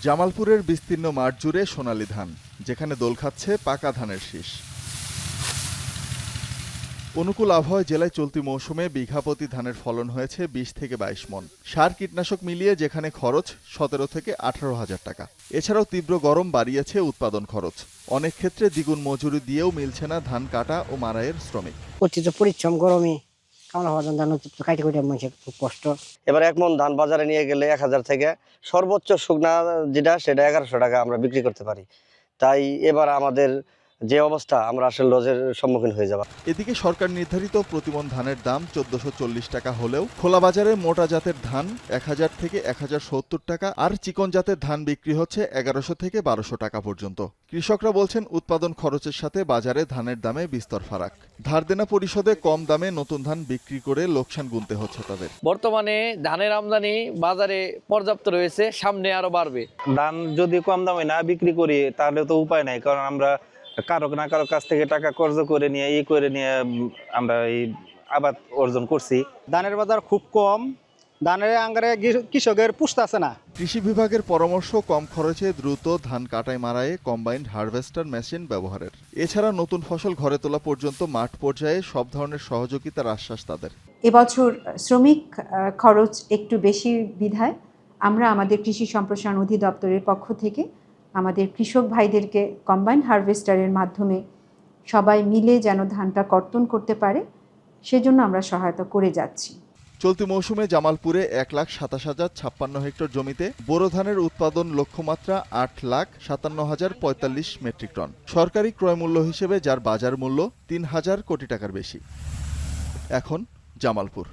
জামালপুরের বিস্তীর্ণ মাঠ জুড়ে সোনালী ধান, যেখানে দোল খাচ্ছে পাকা ধানের শীষ। অনুকূল আবহাওয়ায় জেলায় চলতি মৌসুমে বিঘাপতি ধানের ফলন হয়েছে 20 থেকে 22 মণ। সার কীটনাশক মিলিয়ে যেখানে খরচ 17 থেকে 18,000 টাকা। এছাড়াও তীব্র গরম বাড়িয়েছে উৎপাদন খরচ। অনেক ক্ষেত্রে দ্বিগুণ মজুরি দিয়েও মিলছে না ধান কাটা ও মাড়াইয়ের শ্রমিক। অতিরিক্ত পরিশ্রম গরমে কামলা হওয়ার ধান কাটি কাটি মানুষের খুব কষ্ট। এবার 1 মণ ধান বাজারে নিয়ে গেলে 1000 থেকে সর্বোচ্চ শুকনা সেটা 1100 টাকা আমরা বিক্রি করতে পারি। তাই এবার আমাদের যে অবস্থা, আমরা আসলে লসের সম্মুখীন হয়ে যাব। এদিকে সরকার নির্ধারিত প্রতিমণ ধানের দাম 1440 টাকা হলেও খোলা বাজারে মোটা জাতের ধান 1000 থেকে 1070 টাকা আর চিকন জাতের ধান বিক্রি হচ্ছে 1100 থেকে 1200 টাকা পর্যন্ত। কৃষকরা বলছেন উৎপাদন খরচের সাথে বাজারে ধানের দামে বিস্তর ফারাক। ধার দেনা পরিশোধে কম দামে নতুন ধান বিক্রি করে লোকসান গুনতে হচ্ছে তাদের। বর্তমানে ধানের আমদানি বাজারে পর্যাপ্ত রয়েছে, সামনে আরো বাড়বে। ধান যদি কম দামে না বিক্রি করি তাহলে তো উপায় নাই, কারণ আমরা কারো না কারো কাছ থেকে টাকা কর্জ করে নিয়ে আমরা এই আবাদ অর্জন করছি। ধানের বাজার খুব কম, ধানের আঙ্গারে কৃষকের পুষতেছে না। কৃষি বিভাগের পরামর্শ কম খরচে দ্রুত ধান কাটাই মাড়াইয়ে কম্বাইন্ড হারভেস্টার মেশিন ব্যবহারের। এছাড়া নতুন ফসল ঘরে তোলা পর্যন্ত মাঠ পর্যায়ে সব ধরনের সহযোগিতার আশ্বাস তাদের। এবছর শ্রমিক খরচ একটু বেশি বিধায় আমরা আমাদের কৃষি সম্প্রসারণ অধিদপ্তরের পক্ষ থেকে আমাদের কৃষক ভাইদেরকে কম্বাইন্ড হারভেস্টারের মাধ্যমে সবাই মিলে যেন ধানটা কর্তন করতে পারে সেজন্য আমরা সহায়তা করে যাচ্ছি। চলতি মৌসুমে জামালপুরে 1,27,056 হেক্টর জমিতে বোরো ধানের উৎপাদন লক্ষ্যমাত্রা 8,57,045 মেট্রিক টন। সরকারি ক্রয় মূল্য হিসেবে যার বাজার মূল্য 3,000 কোটি টাকার বেশি। এখন জামালপুর।